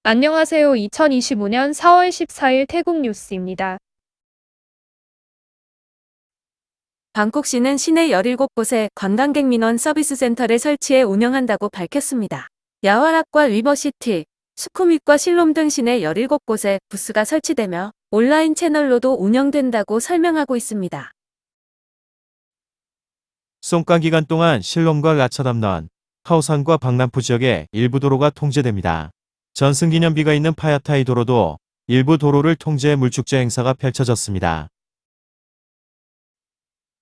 안녕하세요. 2025년 4월 14일 태국 뉴스입니다. 방콕시는 시내 17곳에 관광객 민원 서비스 센터를 설치해 운영한다고 밝혔습니다. 야와락과 리버시티, 수쿠밋과 실롬 등 시내 17곳에 부스가 설치되며 온라인 채널로도 운영된다고 설명하고 있습니다. 송가 기간 동안 실롬과 라차담난, 카오산과 박람푸 지역의 일부 도로가 통제됩니다. 전승기념비가 있는 파야타이 도로도 일부 도로를 통제해 물축제 행사가 펼쳐졌습니다.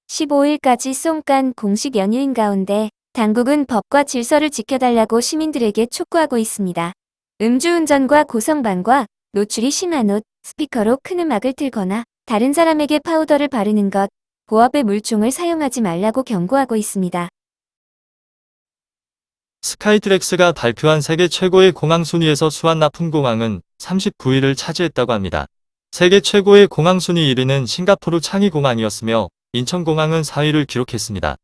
15일까지 송간 공식 연휴인 가운데 당국은 법과 질서를 지켜달라고 시민들에게 촉구하고 있습니다. 음주운전과 고성방과 노출이 심한 옷, 스피커로 큰 음악을 틀거나 다른 사람에게 파우더를 바르는 것, 보압의 물총을 사용하지 말라고 경고하고 있습니다. 스카이트랙스가 발표한 세계 최고의 공항 순위에서 수완나푼공항은 39위를 차지했다고 합니다. 세계 최고의 공항 순위 1위는 싱가포르 창이공항이었으며 인천공항은 4위를 기록했습니다.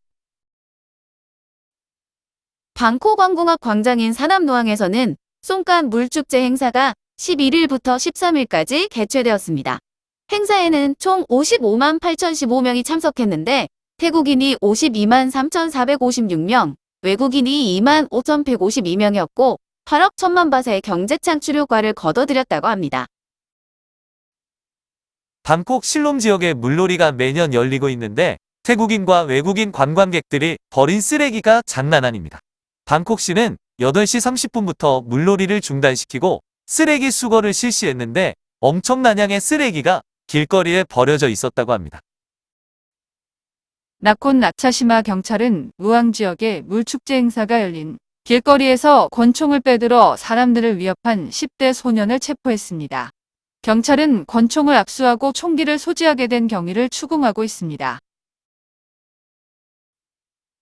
방콕 관공학 광장인 사남노항에서는 송간 물축제 행사가 11일부터 13일까지 개최되었습니다. 행사에는 총 55만 8,015명이 참석했는데 태국인이 52만 3,456명, 외국인이 2만 5,152명이었고 8억 1천만 바트의 경제창 출효과를 거둬들였다고 합니다. 방콕 실롬 지역에 물놀이가 매년 열리고 있는데 태국인과 외국인 관광객들이 버린 쓰레기가 장난 아닙니다. 방콕시는 8시 30분부터 물놀이를 중단시키고 쓰레기 수거를 실시했는데 엄청난 양의 쓰레기가 길거리에 버려져 있었다고 합니다. 나콘 나차시마 경찰은 무앙 지역에 물축제 행사가 열린 길거리에서 권총을 빼들어 사람들을 위협한 10대 소년을 체포했습니다. 경찰은 권총을 압수하고 총기를 소지하게 된 경위를 추궁하고 있습니다.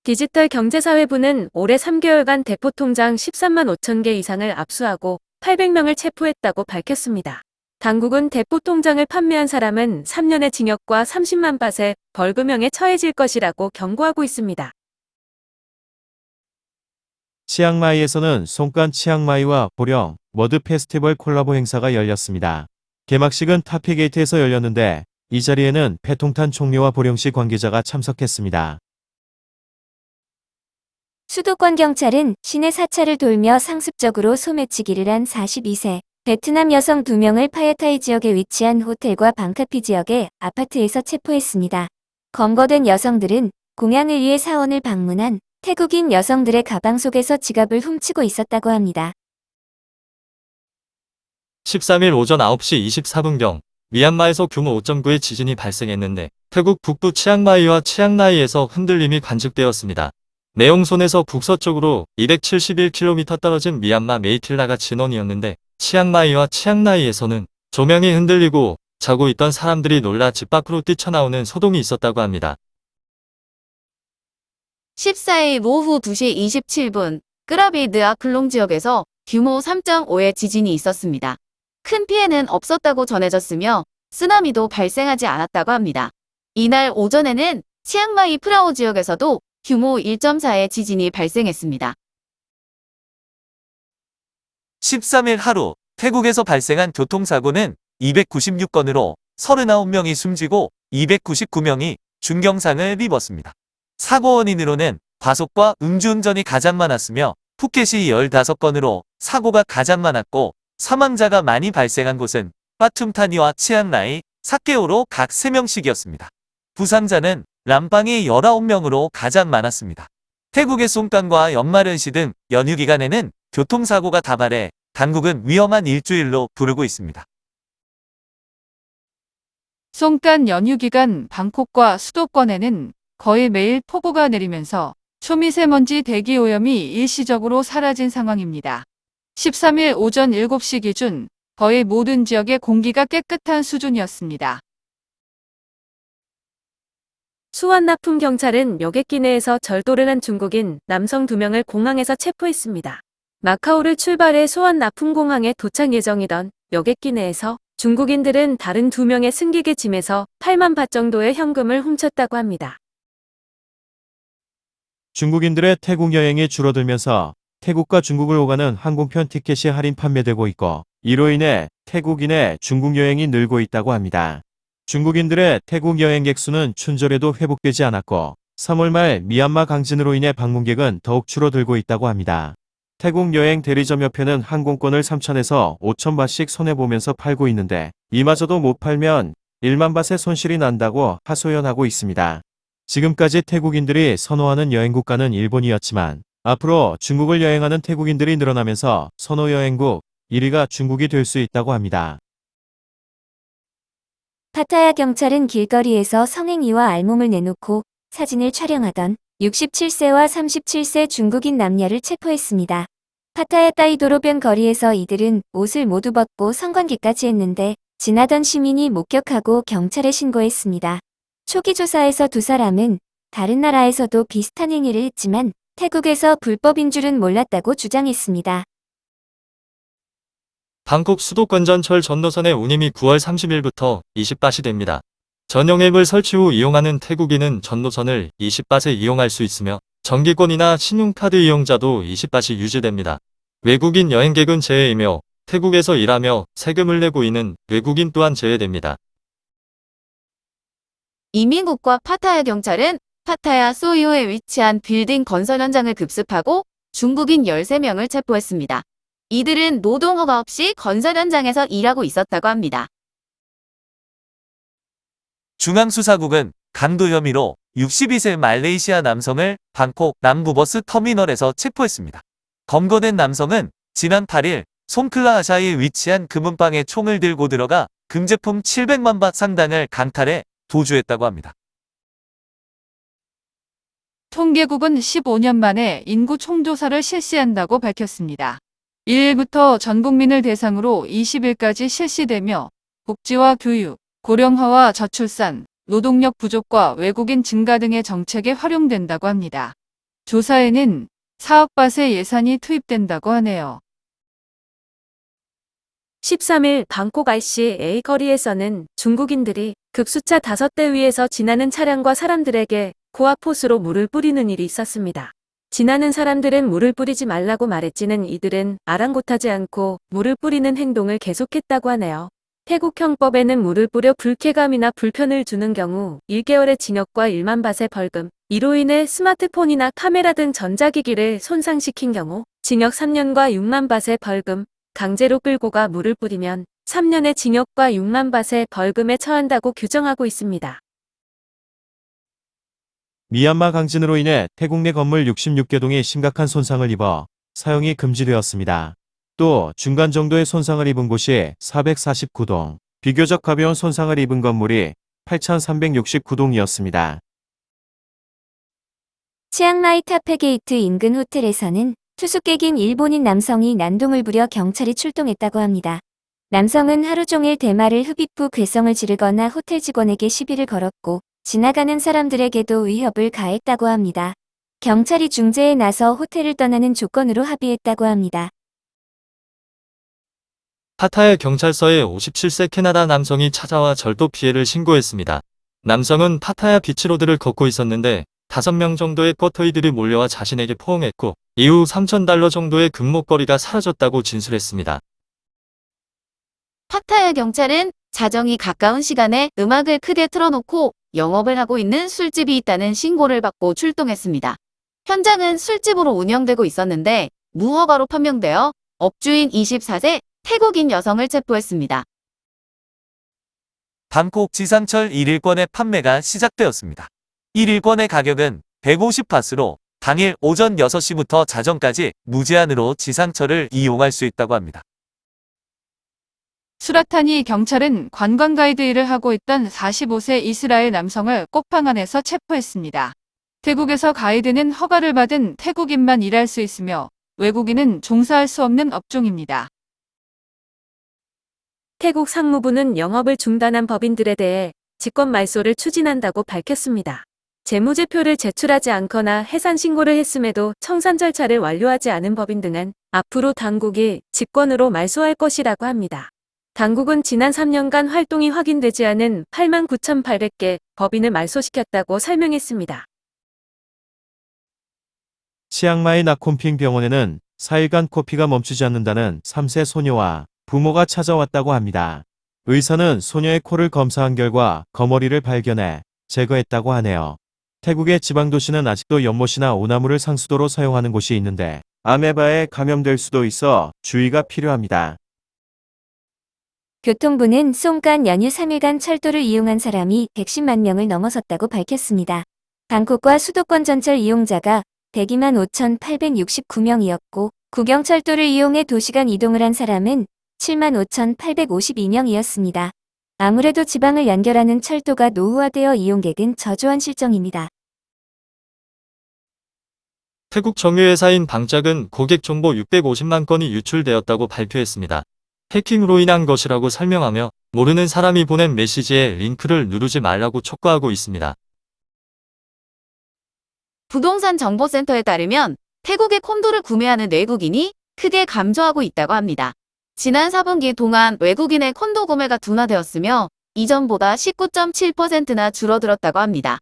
디지털 경제사회부는 올해 3개월간 대포통장 13만 5천 개 이상을 압수하고 800명을 체포했다고 밝혔습니다. 당국은 대포통장을 판매한 사람은 3년의 징역과 30만 바트의 벌금형에 처해질 것이라고 경고하고 있습니다. 치앙마이에서는 송간 치앙마이와 보령 머드 페스티벌 콜라보 행사가 열렸습니다. 개막식은 타피게이트에서 열렸는데 이 자리에는 패통탄 총리와 보령시 관계자가 참석했습니다. 수도권 경찰은 시내 사찰을 돌며 상습적으로 소매치기를 한 42세 베트남 여성 2명을 파야타이 지역에 위치한 호텔과 방카피 지역의 아파트에서 체포했습니다. 검거된 여성들은 공양을 위해 사원을 방문한 태국인 여성들의 가방 속에서 지갑을 훔치고 있었다고 합니다. 13일 오전 9시 24분경 미얀마에서 규모 5.9의 지진이 발생했는데 태국 북부 치앙마이와 치앙라이에서 흔들림이 관측되었습니다. 내용손에서 북서쪽으로 271km 떨어진 미얀마 메이틸라가 진원이었는데 치앙마이와 치앙라이에서는 조명이 흔들리고 자고 있던 사람들이 놀라 집 밖으로 뛰쳐나오는 소동이 있었다고 합니다. 14일 오후 2시 27분 끄라비 느아클롱 지역에서 규모 3.5의 지진이 있었습니다. 큰 피해는 없었다고 전해졌으며 쓰나미도 발생하지 않았다고 합니다. 이날 오전에는 치앙마이 프라오 지역에서도 규모 1.4의 지진이 발생했습니다. 13일 하루 태국에서 발생한 교통사고는 296건으로 39명이 숨지고 299명이 중경상을 입었습니다. 사고 원인으로는 과속과 음주운전이 가장 많았으며 푸켓이 15건으로 사고가 가장 많았고 사망자가 많이 발생한 곳은 빠툼타니와 치앙라이, 사케오로 각 3명씩이었습니다. 부상자는 람빵이 19명으로 가장 많았습니다. 태국의 송간과 연말연시 등 연휴 기간에는 교통사고가 다발해 당국은 위험한 일주일로 부르고 있습니다. 송간 연휴 기간 방콕과 수도권에는 거의 매일 폭우가 내리면서 초미세먼지 대기 오염이 일시적으로 사라진 상황입니다. 13일 오전 7시 기준 거의 모든 지역의 공기가 깨끗한 수준이었습니다. 수완나품 경찰은 여객기 내에서 절도를 한 중국인 남성 2명을 공항에서 체포했습니다. 마카오를 출발해 수완나품 공항에 도착 예정이던 여객기 내에서 중국인들은 다른 2명의 승객의 짐에서 8만 바 정도의 현금을 훔쳤다고 합니다. 중국인들의 태국 여행이 줄어들면서 태국과 중국을 오가는 항공편 티켓이 할인 판매되고 있고 이로 인해 태국인의 중국 여행이 늘고 있다고 합니다. 중국인들의 태국 여행객 수는 춘절에도 회복되지 않았고 3월 말 미얀마 강진으로 인해 방문객은 더욱 줄어들고 있다고 합니다. 태국 여행 대리점협회는 항공권을 3,000에서 5,000바트씩 손해보면서 팔고 있는데 이마저도 못 팔면 1만 바트의 손실이 난다고 하소연하고 있습니다. 지금까지 태국인들이 선호하는 여행 국가는 일본이었지만 앞으로 중국을 여행하는 태국인들이 늘어나면서 선호 여행국 1위가 중국이 될 수 있다고 합니다. 파타야 경찰은 길거리에서 성행위와 알몸을 내놓고 사진을 촬영하던 67세와 37세 중국인 남녀를 체포했습니다. 파타야 따이도로변 거리에서 이들은 옷을 모두 벗고 성관계까지 했는데 지나던 시민이 목격하고 경찰에 신고했습니다. 초기 조사에서 두 사람은 다른 나라에서도 비슷한 행위를 했지만 태국에서 불법인 줄은 몰랐다고 주장했습니다. 방콕 수도권 전철 전노선의 운임이 9월 30일부터 20바시 됩니다. 전용 앱을 설치 후 이용하는 태국인은 전노선을 20바시 이용할 수 있으며 정기권이나 신용카드 이용자도 20바시 유지됩니다. 외국인 여행객은 제외이며 태국에서 일하며 세금을 내고 있는 외국인 또한 제외됩니다. 이민국과 파타야 경찰은 파타야 소이오에 위치한 빌딩 건설 현장을 급습하고 중국인 13명을 체포했습니다. 이들은 노동허가 없이 건설 현장에서 일하고 있었다고 합니다. 중앙수사국은 강도 혐의로 62세 말레이시아 남성을 방콕 남부버스 터미널에서 체포했습니다. 검거된 남성은 지난 8일 송클라아샤에 위치한 금은방에 총을 들고 들어가 금제품 700만 바 상당을 강탈해 도주했다고 합니다. 통계국은 15년 만에 인구 총조사를 실시한다고 밝혔습니다. 1일부터 전 국민을 대상으로 20일까지 실시되며 복지와 교육, 고령화와 저출산, 노동력 부족과 외국인 증가 등의 정책에 활용된다고 합니다. 조사에는 4억 바트의 예산이 투입된다고 하네요. 13일 방콕 RCA 거리에서는 중국인들이 급수차 5대 위에서 지나는 차량과 사람들에게 고압호스로 물을 뿌리는 일이 있었습니다. 지나는 사람들은 물을 뿌리지 말라고 말했지는 이들은 아랑곳하지 않고 물을 뿌리는 행동을 계속했다고 하네요. 태국 형법에는 물을 뿌려 불쾌감이나 불편을 주는 경우 1개월의 징역과 1만 바트의 벌금, 이로 인해 스마트폰이나 카메라 등 전자기기를 손상시킨 경우 징역 3년과 6만 바트의 벌금, 강제로 끌고 가 물을 뿌리면 3년의 징역과 6만 바트의 벌금에 처한다고 규정하고 있습니다. 미얀마 강진으로 인해 태국 내 건물 66개 동이 심각한 손상을 입어 사용이 금지되었습니다. 또 중간 정도의 손상을 입은 곳이 449동, 비교적 가벼운 손상을 입은 건물이 8,369동이었습니다. 치앙마이 타페게이트 인근 호텔에서는 투숙객인 일본인 남성이 난동을 부려 경찰이 출동했다고 합니다. 남성은 하루 종일 대마를 흡입 후 괴성을 지르거나 호텔 직원에게 시비를 걸었고 지나가는 사람들에게도 위협을 가했다고 합니다. 경찰이 중재에 나서 호텔을 떠나는 조건으로 합의했다고 합니다. 파타야 경찰서에 57세 캐나다 남성이 찾아와 절도 피해를 신고했습니다. 남성은 파타야 비치로드를 걷고 있었는데 5명 정도의 쿼터이들이 몰려와 자신에게 포옹했고 이후 3,000달러 정도의 금목걸이가 사라졌다고 진술했습니다. 파타야 경찰은 자정이 가까운 시간에 음악을 크게 틀어놓고 영업을 하고 있는 술집이 있다는 신고를 받고 출동했습니다. 현장은 술집으로 운영되고 있었는데 무허가로 판명되어 업주인 24세 태국인 여성을 체포했습니다. 방콕 지상철 1일권의 판매가 시작되었습니다. 1일권의 가격은 150바트로 당일 오전 6시부터 자정까지 무제한으로 지상철을 이용할 수 있다고 합니다. 수라타니 경찰은 관광 가이드 일을 하고 있던 45세 이스라엘 남성을 꽃팡안에서 체포했습니다. 태국에서 가이드는 허가를 받은 태국인만 일할 수 있으며 외국인은 종사할 수 없는 업종입니다. 태국 상무부는 영업을 중단한 법인들에 대해 직권 말소를 추진한다고 밝혔습니다. 재무제표를 제출하지 않거나 해산 신고를 했음에도 청산 절차를 완료하지 않은 법인 등은 앞으로 당국이 직권으로 말소할 것이라고 합니다. 당국은 지난 3년간 활동이 확인되지 않은 89,800개 법인을 말소시켰다고 설명했습니다. 치앙마이 나콤핑 병원에는 4일간 코피가 멈추지 않는다는 3세 소녀와 부모가 찾아왔다고 합니다. 의사는 소녀의 코를 검사한 결과 거머리를 발견해 제거했다고 하네요. 태국의 지방도시는 아직도 연못이나 오나무를 상수도로 사용하는 곳이 있는데 아메바에 감염될 수도 있어 주의가 필요합니다. 교통부는 송간 연휴 3일간 철도를 이용한 사람이 110만 명을 넘어섰다고 밝혔습니다. 방콕과 수도권 전철 이용자가 102만 5,869명이었고 국영철도를 이용해 도시간 이동을 한 사람은 7만 5,852명이었습니다. 아무래도 지방을 연결하는 철도가 노후화되어 이용객은 저조한 실정입니다. 태국 정유회사인 방짝은 고객 정보 650만 건이 유출되었다고 발표했습니다. 해킹으로 인한 것이라고 설명하며 모르는 사람이 보낸 메시지에 링크를 누르지 말라고 촉구하고 있습니다. 부동산 정보센터에 따르면 태국의 콘도를 구매하는 외국인이 크게 감소하고 있다고 합니다. 지난 4분기 동안 외국인의 콘도 구매가 둔화되었으며 이전보다 19.7%나 줄어들었다고 합니다.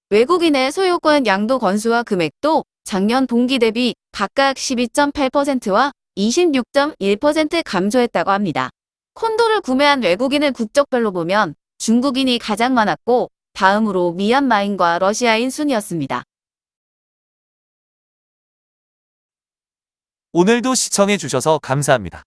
외국인의 소유권 양도 건수와 금액도 작년 동기 대비 각각 12.8%와 26.1% 감소했다고 합니다. 콘도를 구매한 외국인을 국적별로 보면 중국인이 가장 많았고 다음으로 미얀마인과 러시아인 순이었습니다. 오늘도 시청해 주셔서 감사합니다.